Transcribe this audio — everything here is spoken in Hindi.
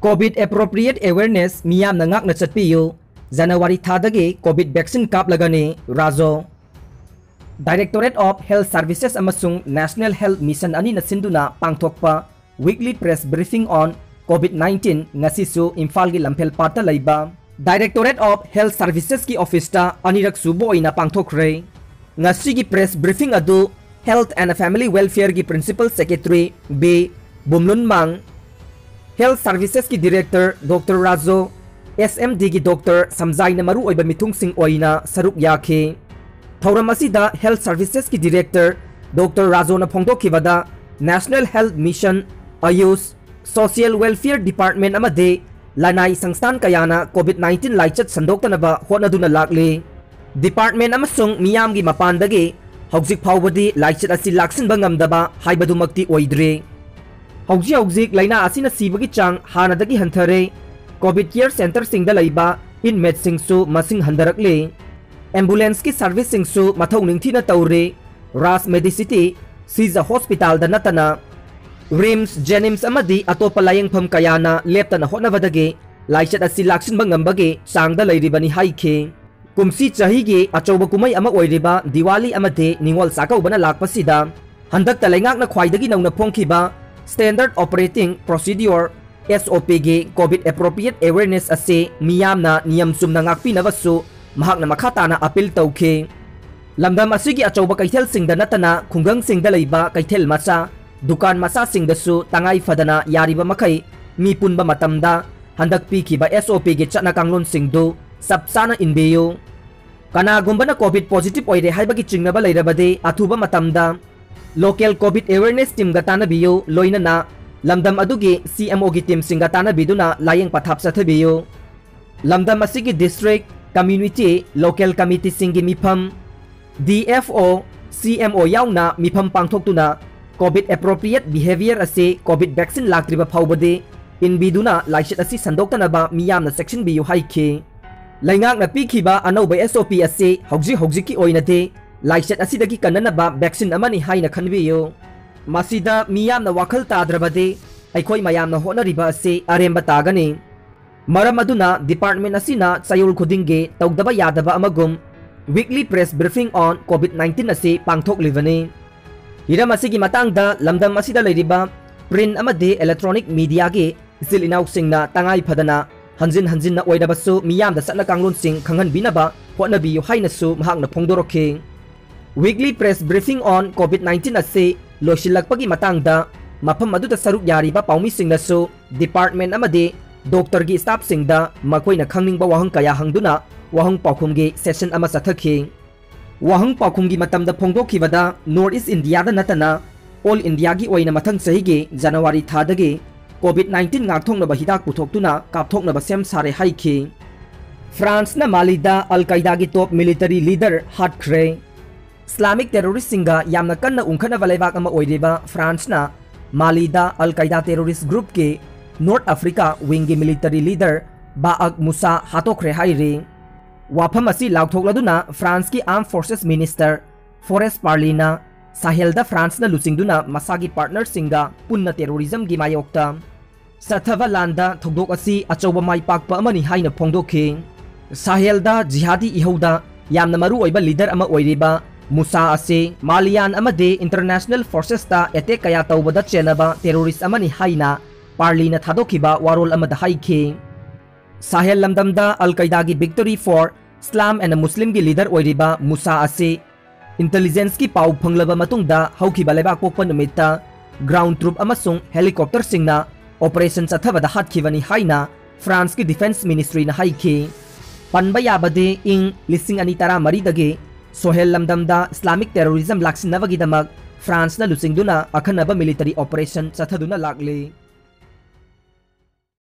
कोविड एप्रोप्रिएट अवेयरनेस मियाम नंगाक न चटपियु जनवरी थादगी कोविड वैक्सीन कापलगनी राजो डायरेक्टोरेट ऑफ हेल्थ सर्विसेज अमसुंग नेशनल हेल्थ मिशन अनि न सिंदुना पांगथोकपा वीकली प्रेस ब्रीफिंग ऑन कोविड-19 ngasisu इम्फाल की लंफेल पाता लैबा डायरेक्टोरेट ऑफ हेल्थ सर्विसेज की ऑफिसता अनिरक सुबो ओइना पांगथोखरे ngasi की प्रेस ब्रीफिंग अदु हेल्थ एंड फैमिली वेलफेयर की principal secretary B Vumlunmang health services की डायरेक्टर डॉक्टर राजो एसएमडी की डॉक्टर समजाइन मरु ओइबा मिथुंग सिंह ओइना सरुक याखे थौरम असिदा हेल्थ सर्विसेज की डायरेक्टर डॉक्टर राजो न फोंदोखिबदा national health mission AYUSH social welfare department अमदे लनाई संस्थान कयाना कोविड-19 लाइचत संदोक्तनबा होनदुना लागले डिपार्टमेंट अमसुंग मियाम की मपानदगे हौजिक फावबदी लाइचत असि लाक्सिनबा ngamdaba हाइबदुमक्ति ओइद्रे हौजिक लाइना असिना सिबगी चांग हानादगी हंथरे कोविड केयर सेंटर सिंगदा लैबा इनमेट सिंगसु मसिंग हंदरकले एम्बुलेंस की सर्विस सिंगसु मथौ निंगथिना तौरे रास मेडिसिटी सीजा हॉस्पिटल दा नतना रिम्स जेनिम्स अमदी अतोप लायंगफम कयाना लेप्तना होनबदगे लाइचत असि लाक्सिनबा ngambage चांगदा लैरिबनी हाइखे कुमसी चहीगी अचौब कुमै अमा ओइरिबा दिवाली अमदे निंगोल साकौबना लाकपसिदा हंदक तलैंगाकना ख्वाइदगी नौना फोंखिबा स्टैंडर्ड ऑपरेटिंग प्रोसीड्योर SOP गे कोविड एप्रोप्रिएट अवेयरनेस असे मियामना नियम Chumna ngakpinabassu mahakna makhatana appeal tauखे लमदम असिगी अचौब कैथेल सिंगदा नतना खुंगंग सिंगदा लैबा कैथेल मचा दुकान मचा सिंगदसु तंगाई फदना यारिबा मखै मी पुनबा मतमदा हंदक पीखिबा SOP गे चना कांगलोन सिंगदु सबसाना इनबेयो कनागुंबना कोविड पॉजिटिव ओइरे हाइबगी चिंगनबा लैरबदे अथुबा मतमदा लोकल कोविड अवेयरनेस टीम गतानबियो लोइनना लमदम अदुगी CMO की टीम सिंगा तानबिदुना लायंग पथाप सथबियो लमदम असिगी डिस्ट्रिक्ट कम्युनिटी लोकल कमिटी सिंगी मिफम DFO CMO याउना मिफम पांगथोक्तुना कोविड एप्रोप्रिएट बिहेवियर असे कोविड वैक्सीन लाक्त्रिबा फावबदे इनबिदुना लाइचत असि संदोक्तनबा मियामना सेक्शन बियु हाइखे लैंगाकना पीखिबा अनौबा SOP असे हौजिकी ओइनते लाइचत असिदगी कन्ननबा वैक्सीन अमनि हाइना खनबियो मसिदा मियामना वाखल ताद्रबदे अखोई मयामना होनरिबा असे अरेंबा तागने मरम अदुना डिपार्टमेंट असिना चयोल खुदिंगे तौदबा यादबा अमगुम वीकली प्रेस ब्रीफिंग ऑन कोविड-19 असे पांगथोकलिबने हिरम असिगी मतंगदा लमदम असिदा लैरिबा प्रिंट अमदे इलेक्ट्रॉनिक मीडिया के इसिल इनाउसिंगना तंगाई फदना हंजिन ओइदबसु मियामदा सत्ना कांगलोन सिंग खंगनबिनबा होनबियो हाइनसु महाकना फोंदोरखे वीकली प्रेस ब्रीफिंग ऑन कोविड-19 असे लोशिलकपगी मतंगदा मफम अदुदा सरुक यारिबा पाउमी सिंगनसु डिपार्टमेंट अमदे डॉक्टर की स्टाफ सिंगदा मकोइना खंगनिंगबा वाहंग कया हंगदुना वाहंग पाखुमगे सेशन अमा सथखे वाहंग पाखुमगी मतमदा फोंदोखिबदा नॉर्थ ईस्ट इंडिया दा नतना ऑल इंडिया की ओइना मथंग सहीगे जनवरी थादगे कोविड-19 ngakthongnaba hidak puthoktuna kapthoknaba sem sare haikhi France ना मालीदा अल कायदा की टॉप मिलिटरी लीडर हाटख्रे इस्लामिक टेरोरिस्ट सिंगा यामना कन्ना उंखनबा लेबाक अमा ओइरिबा फ्रांस ना मालीदा अल कायदा टेरोरिस्ट ग्रुप के नॉर्थ अफ्रीका विंग की मिलिटरी लीडर बाअक मूसा हाटोख्रे हाइरे वाफम असी लाउथोकलदुना फ्रांस की आर्म फोर्सेस मिनिस्टर फॉरेस्ट पार्लिना साहेलदा फ्रांस ना लुसिंगदुना मसागी पार्टनर सिंगा पुन्ना टेरोरिज्म की मायोक्ता सथवा लांदा थोदोक असी अचौबा माइपाकपा अमनि हाइना फोंदोखे साहेलदा जिहादी इहौदा यामना मरु ओइबा लीडर अमा ओइरिबा मूसा असे मालियान अमदे इंटरनेशनल फोर्सेस ता अटैक कया तौबदा चेनबा टेरोरिस्ट अमनि हाइना पार्लिना थादोखिबा वारोल अमदा हाइखे साहेल लमदमदा अल कायदा की victory for Islam and Muslim की लीडर ओइरिबा मूसा असे इंटेलिजेंस की पाउ फंगलबा मतुंगदा हौखिबा लेबाक पोकपा नुमित्ता ग्राउंड ट्रूप अमसुंग हेलीकॉप्टर सिंगना ऑपरेशन चथबदा हाटखिबनी हाइना फ्रांस की डिफेंस मिनिस्ट्री ना हाइखे पनबा याबदे इंग 2013 दगे सोहेल लमदमदा इस्लामिक टेरोरिज्म लाक्सिनबगिदमक फ्रांस ना लुसिंगदुना अखनबा मिलिटरी ऑपरेशन चथदुना लागले।